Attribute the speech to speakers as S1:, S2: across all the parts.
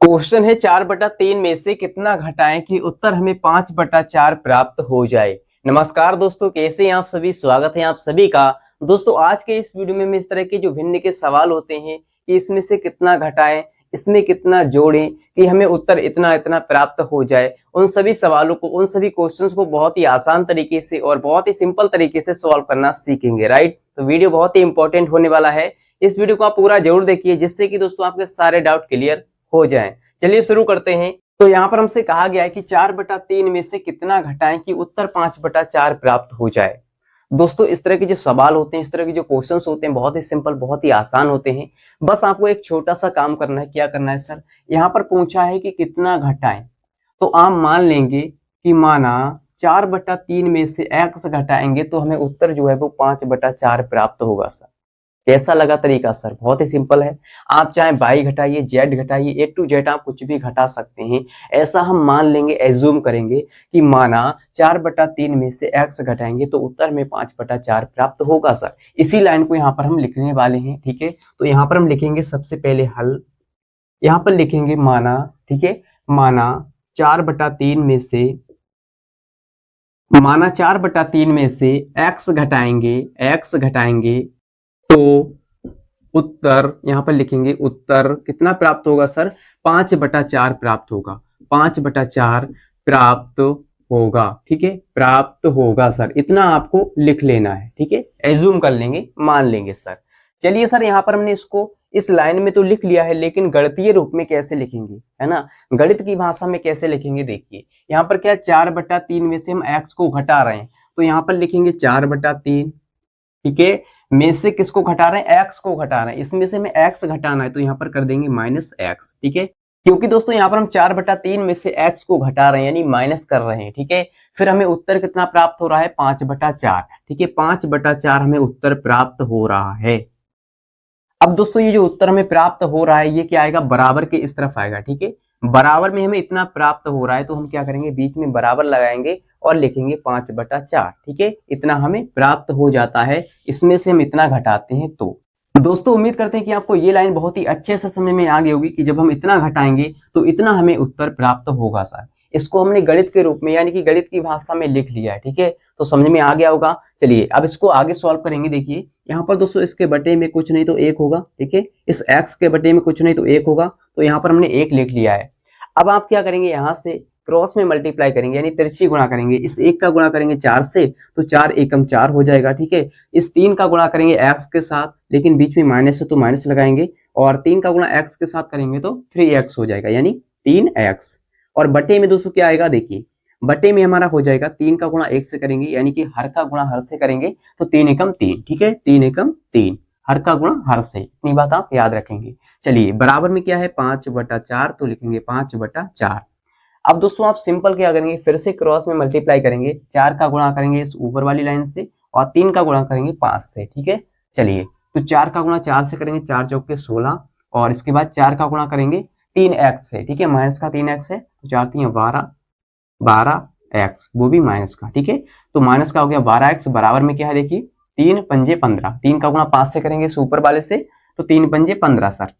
S1: Question है 4/3 में से कितना घटाएं कि उत्तर हमें 5/4 प्राप्त हो जाए। नमस्कार दोस्तों, कैसे हैं आप सभी। स्वागत है आप सभी का। दोस्तों आज के इस वीडियो में मैं इस तरह के जो भिन्न के सवाल होते हैं कि इसमें से कितना घटाएं, इसमें कितना जोड़ें कि हमें उत्तर इतना इतना प्राप्त हो जाए, उन सभी सवालों को, उन सभी क्वेश्चंस को बहुत ही आसान तरीके से और बहुत ही सिंपल तरीके से सॉल्व करना सीखेंगे। राइट, तो वीडियो बहुत ही इंपॉर्टेंट होने वाला है। इस वीडियो को आप पूरा जरूर देखिए जिससे कि दोस्तों आपके सारे डाउट क्लियर हो जाएं। चलिए शुरू करते हैं। तो यहाँ पर हमसे कहा गया है कि 4/3 में से कितना घटाएं कि उत्तर 5/4 प्राप्त हो जाए। दोस्तों इस तरह के जो सवाल होते हैं, इस तरह के जो क्वेश्चंस होते हैं, बहुत ही सिंपल, बहुत ही आसान होते हैं। बस आपको एक छोटा सा काम करना है। क्या करना है सर? यहाँ पर पूछा है कि कितना घटाएं, तो आप मान लेंगे कि माना 4/3 में से x घटाएंगे तो हमें उत्तर जो है वो 5/4 प्राप्त होगा सर। कैसा लगा तरीका सर? बहुत ही सिंपल है। आप चाहे y घटाइए, z घटाइए, A to Z आप कुछ भी घटा सकते हैं। ऐसा हम मान लेंगे, एज्यूम करेंगे कि माना 4/3 में से x घटाएंगे तो उत्तर में 5/4 प्राप्त होगा सर। इसी लाइन को यहाँ पर हम लिखने वाले हैं। ठीक है, तो यहाँ पर हम लिखेंगे सबसे पहले हल। यहाँ पर लिखेंगे माना, ठीक है, माना 4/3 में से, माना 4/3 में से x घटाएंगे तो उत्तर यहाँ पर लिखेंगे, उत्तर कितना प्राप्त होगा सर? 5/4 प्राप्त होगा। 5/4 प्राप्त होगा। ठीक है, प्राप्त होगा सर, इतना आपको लिख लेना है। ठीक है, एज्यूम कर लेंगे, मान लेंगे सर। चलिए सर, यहाँ पर हमने इसको इस लाइन में तो लिख लिया है, लेकिन गणितीय रूप में कैसे लिखेंगे, है ना, गणित की भाषा में कैसे लिखेंगे? देखिए यहाँ पर क्या, 4/3 में से हम x को घटा रहे हैं, तो यहाँ पर लिखेंगे 4/3, ठीक है, में से किसको घटा रहे हैं? x को घटा रहे हैं। इसमें से हमें x घटाना है तो यहाँ पर कर देंगे -x। ठीक है, क्योंकि दोस्तों यहाँ पर हम 4/3 में से x को घटा रहे हैं यानी माइनस कर रहे हैं। ठीक है, फिर हमें उत्तर कितना प्राप्त हो रहा है? 5/4। ठीक है, 5/4 हमें उत्तर प्राप्त हो रहा है। अब दोस्तों ये जो उत्तर हमें प्राप्त हो रहा है ये क्या आएगा? बराबर के इस तरफ आएगा। ठीक है, बराबर में हमें इतना प्राप्त हो रहा है तो हम क्या करेंगे? बीच में बराबर लगाएंगे और लिखेंगे 5/4। ठीक है, इतना हमें प्राप्त हो जाता है। इसमें से हम इतना घटाते हैं तो दोस्तों उम्मीद करते हैं कि आपको ये लाइन बहुत ही अच्छे से समझ में आ गई होगी कि जब हम इतना घटाएंगे तो इतना हमें उत्तर प्राप्त होगा सर। इसको हमने गणित के रूप में यानी कि गणित की भाषा में लिख लिया है। ठीक है, तो समझ में आ गया होगा। चलिए अब इसको आगे सॉल्व करेंगे। देखिए यहाँ पर दोस्तों इसके बटे में कुछ नहीं तो 1 होगा। ठीक है, इस x के बटे में कुछ नहीं तो 1 होगा, तो यहाँ पर हमने 1 लिख लिया है। अब आप क्या करेंगे? यहाँ से क्रॉस में मल्टीप्लाई करेंगे यानी तिरछी गुणा करेंगे। इस 1 का गुणा करेंगे 4 से तो 4 एकम 4 हो जाएगा। ठीक है, इस 3 का गुणा करेंगे x के साथ, लेकिन बीच में माइनस है तो माइनस लगाएंगे, और 3 का गुणा x के साथ करेंगे तो 3x हो जाएगा यानी 3x। और बटे में दोस्तों क्या आएगा? देखिए बटे में हमारा हो जाएगा 3 का गुणा 1 से करेंगे यानी कि हर का गुणा हर से करेंगे तो 3 एकम 3। ठीक है, 3 एकम 3, हर का गुणा हर से, इतनी बात आप याद रखेंगे। चलिए बराबर में क्या है? 5/4, तो लिखेंगे 5/4। अब दोस्तों आप सिंपल क्या करेंगे? फिर से क्रॉस में मल्टीप्लाई करेंगे। 4 का गुणा करेंगे इस ऊपर वाली लाइन से और 3 का गुणा करेंगे 5 से। ठीक है, चलिए तो 4 का गुणा 4 से करेंगे, 4 चौके 16, और इसके बाद 4 का गुणा करेंगे 3x से। ठीक है, माइनस का 3x है तो 4 3 12x, वो भी माइनस का। ठीक है, तो माइनस का हो गया 12x। बराबर में क्या है? देखिए 3 पंजे 15, 3 का गुणा 5 से करेंगे इस ऊपर वाले से तो 3 पंजे 15 सर।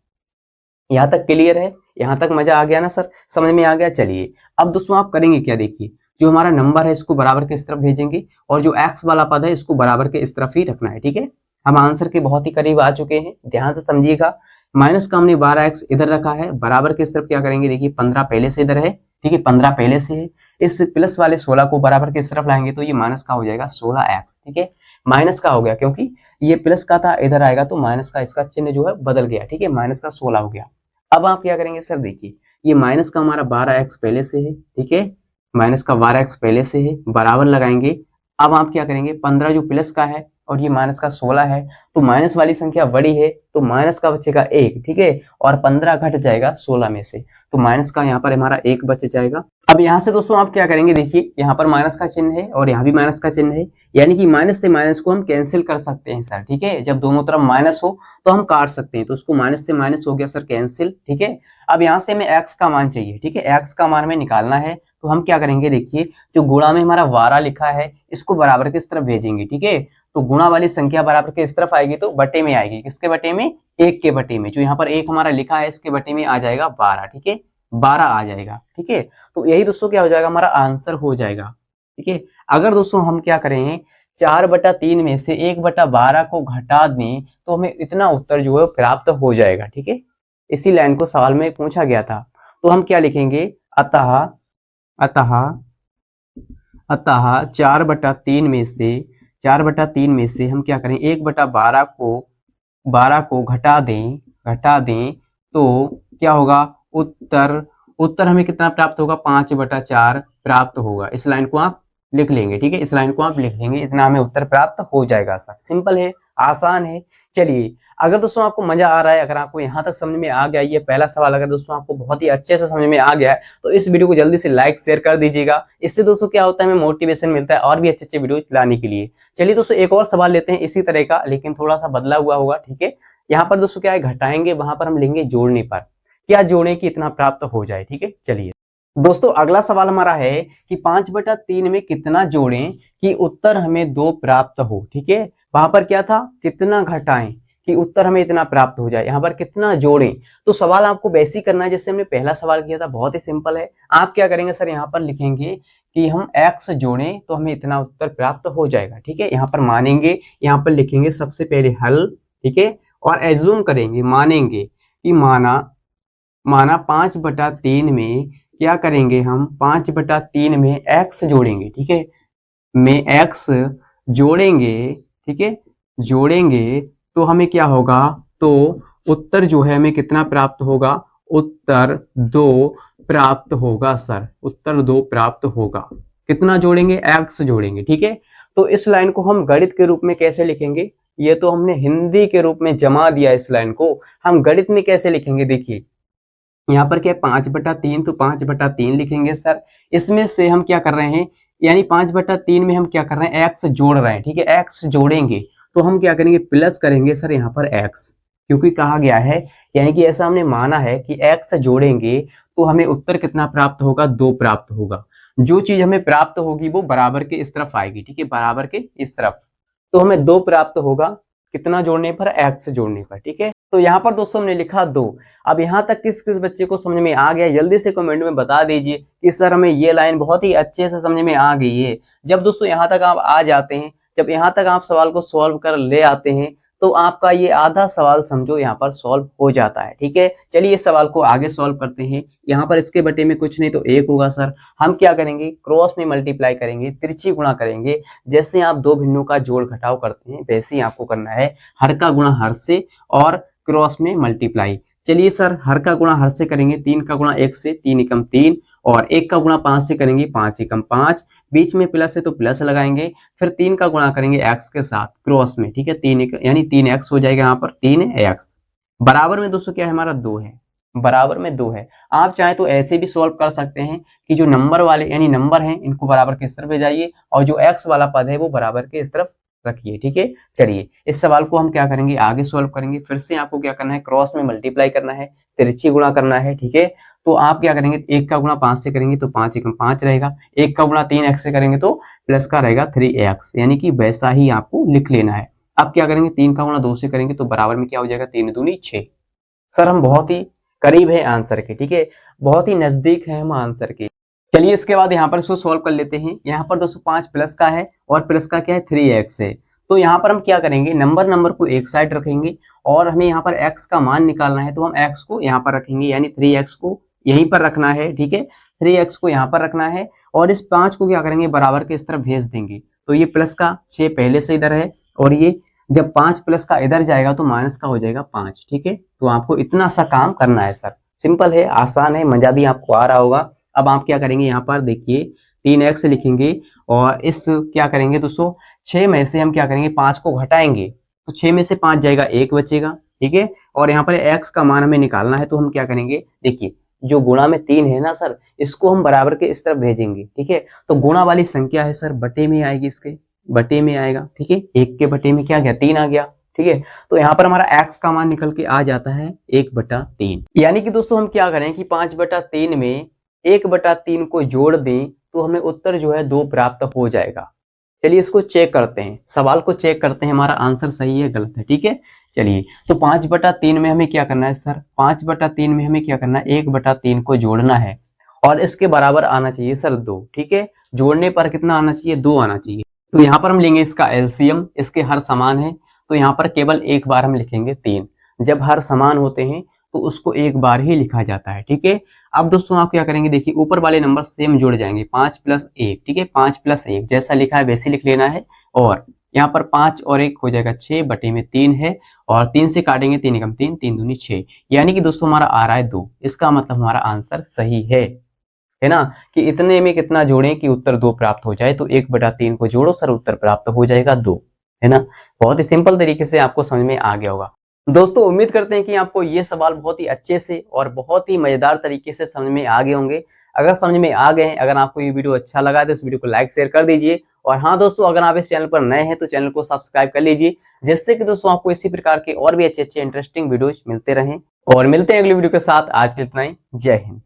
S1: यहाँ तक क्लियर है? यहाँ तक मजा आ गया ना सर? समझ में आ गया? चलिए अब दोस्तों आप करेंगे क्या? देखिए जो हमारा नंबर है इसको बराबर के इस तरफ भेजेंगे और जो x वाला पद है इसको बराबर के इस तरफ ही रखना है। ठीक है, हम आंसर के बहुत ही करीब आ चुके हैं, ध्यान से समझिएगा। माइनस का हमने 12x इधर रखा है, बराबर के इस तरफ क्या करेंगे? देखिए 15 पहले से इधर है। ठीक है, 15 पहले से है। इस प्लस वाले 16 को बराबर के इस तरफ लाएंगे तो ये माइनस का हो जाएगा 16x। ठीक है, माइनस का हो गया क्योंकि ये प्लस का था, इधर आएगा तो माइनस का, इसका चिन्ह जो है बदल गया। ठीक है, माइनस का 16 हो गया। अब आप क्या करेंगे सर? देखिए ये माइनस का हमारा 12x पहले से है। ठीक है, माइनस का 12x पहले से है, बराबर लगाएंगे। अब आप क्या करेंगे? 15 जो प्लस का है और ये माइनस का 16 है, तो माइनस वाली संख्या बड़ी है तो माइनस का बचेगा 1। ठीक है, और 15 घट जाएगा 16 में से तो माइनस का यहाँ पर हमारा 1 बच जाएगा। अब यहाँ से दोस्तों आप क्या करेंगे? देखिए यहाँ पर माइनस का चिन्ह है और यहाँ भी माइनस का चिन्ह है, यानी कि माइनस से माइनस को हम कैंसिल कर सकते हैं सर। ठीक है, जब दोनों तरफ माइनस हो तो हम काट सकते हैं, तो उसको माइनस से माइनस हो गया सर कैंसिल। ठीक है, अब यहाँ से हमें x का मान चाहिए। ठीक है, x का मान हमें निकालना है तो हम क्या करेंगे? देखिए जो गुणा में हमारा 12 लिखा है इसको बराबर के इस तरफ भेजेंगे। ठीक है, तो गुणा वाली संख्या बराबर के इस तरफ आएगी तो बटे में आएगी। किसके बटे में? 1 के बटे में। जो यहाँ पर 1 हमारा लिखा है इसके बटे में आ जाएगा 12। ठीक है, 12 आ जाएगा। ठीक है, तो यही दोस्तों क्या हो जाएगा, हमारा आंसर हो जाएगा। ठीक है, अगर दोस्तों हम क्या करें 4/3 में से 1/12 को घटा दें तो हमें इतना उत्तर जो है प्राप्त हो जाएगा। ठीक है, इसी लाइन को सवाल में पूछा गया था। तो हम क्या लिखेंगे, अतः अतः अतः 4/3 में से हम क्या करें 1/12 को घटा दें तो क्या होगा, उत्तर उत्तर हमें कितना प्राप्त होगा, 5/4 प्राप्त होगा। इस लाइन को आप लिख लेंगे। ठीक है, इस लाइन को आप लिख लेंगे, इतना हमें उत्तर प्राप्त हो जाएगा। सर सिंपल है, आसान है। चलिए, अगर दोस्तों आपको मजा आ रहा है, अगर आपको यहाँ तक समझ में आ गया ये पहला सवाल, अगर दोस्तों आपको बहुत ही अच्छे से समझ में आ गया है तो इस वीडियो को जल्दी से लाइक शेयर कर दीजिएगा। इससे दोस्तों क्या होता है, हमें मोटिवेशन मिलता है और भी अच्छे अच्छे वीडियो लाने के लिए। चलिए दोस्तों, एक और सवाल लेते हैं इसी तरह का, लेकिन थोड़ा सा बदला हुआ होगा। ठीक है, यहाँ पर दोस्तों क्या है, घटाएंगे, वहां पर हम लेंगे जोड़ने पर, क्या जोड़े कि इतना प्राप्त हो जाए। ठीक है, चलिए दोस्तों, अगला सवाल हमारा है कि 5/3 में कितना जोड़ें कि उत्तर हमें 2 प्राप्त हो। ठीक है, वहां पर क्या था, कितना घटाएं कि उत्तर हमें इतना प्राप्त हो जाए, यहाँ पर कितना जोड़ें। तो सवाल आपको वैसे ही करना है जैसे हमने पहला सवाल किया था, बहुत ही सिंपल है। आप क्या करेंगे सर, यहाँ पर लिखेंगे कि हम x जोड़ें तो हमें इतना उत्तर प्राप्त हो जाएगा। ठीक है, यहाँ पर मानेंगे, यहाँ पर लिखेंगे सबसे पहले हल। ठीक है, और एज्यूम करेंगे, मानेंगे कि माना 5/3 में क्या करेंगे, हम 5/3 में x जोड़ेंगे। ठीक है, में x जोड़ेंगे। ठीक है, जोड़ेंगे तो हमें क्या होगा, तो उत्तर जो है हमें कितना प्राप्त होगा, उत्तर 2 प्राप्त होगा। सर उत्तर 2 प्राप्त होगा। कितना जोड़ेंगे, x जोड़ेंगे। ठीक है, तो इस लाइन को हम गणित के रूप में कैसे लिखेंगे, ये तो हमने हिंदी के रूप में जमा दिया, इस लाइन को हम गणित में कैसे लिखेंगे। देखिए यहाँ पर क्या है, 5/3, तो 5/3 लिखेंगे। सर इसमें से हम क्या कर रहे हैं, यानी 5/3 में हम क्या कर रहे हैं, एक्स जोड़ रहे हैं। ठीक है, एक्स जोड़ेंगे तो हम क्या करेंगे, प्लस करेंगे सर यहाँ पर एक्स, क्योंकि कहा गया है, यानी कि ऐसा हमने माना है कि एक्स जोड़ेंगे तो हमें उत्तर कितना प्राप्त होगा, 2 प्राप्त होगा। जो चीज हमें प्राप्त होगी वो बराबर के इस तरफ आएगी। ठीक है, बराबर के इस तरफ, तो हमें 2 प्राप्त होगा, कितना जोड़ने पर, एक्स जोड़ने पर। ठीक है, तो यहाँ पर दोस्तों हमने लिखा 2। अब यहाँ तक किस किस बच्चे को समझ में आ गया, जल्दी से कमेंट में बता दीजिए कि सर हमें ये लाइन बहुत ही अच्छे से समझ में आ गई है। जब दोस्तों यहाँ तक आप आ जाते हैं, जब यहाँ तक आप सवाल को सॉल्व कर ले आते हैं तो आपका ये आधा सवाल समझो यहाँ पर सॉल्व हो जाता है। ठीक है, चलिए इस सवाल को आगे सॉल्व करते हैं। यहाँ पर इसके बटे में कुछ नहीं तो 1 होगा। सर हम क्या करेंगे, क्रॉस में मल्टीप्लाई करेंगे, तिरछी गुणा करेंगे। जैसे आप 2 भिन्नों का जोड़ घटाव करते हैं वैसे ही आपको करना है, हर का गुणा हर से और क्रॉस में मल्टीप्लाई। चलिए सर, हर का गुणा हर से करेंगे, 3 का गुणा 1 से, 3 एकम 3, और 1 का गुणा 5 से करेंगे, 5 एकम 5, बीच में प्लस है तो प्लस लगाएंगे, फिर 3 का गुणा करेंगे x के साथ क्रॉस में। ठीक है, 3 यानी 3x हो जाएगा, यहाँ पर 3x बराबर में दोस्तों क्या है, हमारा 2 है, बराबर में 2 है। आप चाहे तो ऐसे भी सॉल्व कर सकते हैं कि जो नंबर वाले यानी नंबर हैं इनको बराबर के इस तरफ ले जाइए और जो x वाला पद है वो बराबर के इस तरफ रखिए। ठीक है, चलिए इस सवाल को हम क्या करेंगे, आगे सॉल्व करेंगे। फिर से आपको क्या करना है, क्रॉस में मल्टीप्लाई करना है, तिरछी गुणा करना है। ठीक है, तो आप क्या करेंगे, 1 का गुणा 5 से करेंगे तो 5 एकम 5 रहेगा, 1 का गुणा 3x से करेंगे तो प्लस का रहेगा 3x, यानी कि वैसा ही आपको लिख लेना है। अब क्या करेंगे, 3 का गुणा 2 से करेंगे तो बराबर में क्या हो जाएगा, 3 दूनी 6। सर हम बहुत ही करीब है आंसर के। ठीक है, बहुत ही नजदीक है हम आंसर के। चलिए इसके बाद यहाँ पर इसको सॉल्व कर लेते हैं। यहाँ पर दोस्तों 5 प्लस का है और प्लस का क्या है, 3x है। तो यहाँ पर हम क्या करेंगे, नंबर को एक साइड रखेंगे और हमें यहाँ पर x का मान निकालना है, तो हम x को यहाँ पर रखेंगे, यानी 3x को यहीं पर रखना है। ठीक है, 3x को यहाँ पर रखना है और इस 5 को क्या करेंगे, बराबर के इस तरफ भेज देंगे। तो ये प्लस का 6 पहले से इधर है और ये जब 5 प्लस का इधर जाएगा तो माइनस का हो जाएगा 5। ठीक है, तो आपको इतना सा काम करना है। सर सिंपल है, आसान है, मजा भी आपको आ रहा होगा। अब आप क्या करेंगे, यहाँ पर देखिए 3x लिखेंगे और इस क्या करेंगे दोस्तों, 6 में से हम क्या करेंगे, 5 को घटाएंगे तो 6 में से 5 जाएगा, 1 बचेगा। ठीक है, और यहाँ पर x का मान हमें निकालना है, तो हम क्या करेंगे, देखिए जो गुणा में 3 है ना सर, इसको हम बराबर के इस तरफ भेजेंगे। ठीक है, तो गुणा वाली संख्या है सर बटे में आएगी, इसके बटे में आएगा। ठीक है, 1 के बटे में क्या गया, 3 आ गया। ठीक है, तो यहाँ पर हमारा x का मान निकल के आ जाता है 1/3। यानी कि दोस्तों हम क्या करें कि 5/3 में 1/3 को जोड़ दें तो हमें उत्तर जो है 2 प्राप्त हो जाएगा। चलिए इसको चेक करते हैं, सवाल को चेक करते हैं, हमारा आंसर सही है गलत है। ठीक है, चलिए तो 5/3 में हमें क्या करना है सर, 5/3 में हमें क्या करना है, 1/3 को जोड़ना है और इसके बराबर आना चाहिए सर 2। ठीक है, जोड़ने पर कितना आना चाहिए, 2 आना चाहिए। तो यहाँ पर हम लेंगे इसका एलसीएम, इसके हर समान है तो यहाँ पर केवल एक बार हम लिखेंगे 3। जब हर समान होते हैं तो उसको एक बार ही लिखा जाता है। ठीक है, अब दोस्तों आप क्या करेंगे, देखिए ऊपर वाले नंबर सेम जुड़ जाएंगे, 5+1। ठीक है, 5+1 जैसा लिखा है वैसे लिख लेना है। और यहाँ पर 5 और 1 हो जाएगा 6/3 है और 3 से काटेंगे 3 एकम 3, 3 दूनी 6, यानी कि दोस्तों हमारा आ रहा है 2। इसका मतलब हमारा आंसर सही है ना, कि इतने में कितना जोड़ें कि उत्तर 2 प्राप्त हो जाए। तो 1/3 को जोड़ो सर, उत्तर प्राप्त हो जाएगा 2, है ना। बहुत ही सिंपल तरीके से आपको समझ में आ गया होगा। दोस्तों उम्मीद करते हैं कि आपको ये सवाल बहुत ही अच्छे से और बहुत ही मजेदार तरीके से समझ में आ गए होंगे। अगर समझ में आ गए हैं, अगर आपको ये वीडियो अच्छा लगा है तो इस वीडियो को लाइक शेयर कर दीजिए। और हाँ दोस्तों, अगर आप इस चैनल पर नए हैं तो चैनल को सब्सक्राइब कर लीजिए, जिससे कि दोस्तों आपको इसी प्रकार के और भी अच्छे अच्छे इंटरेस्टिंग वीडियोज मिलते रहें। और मिलते हैं अगली वीडियो के साथ। आज के इतना ही, जय हिंद।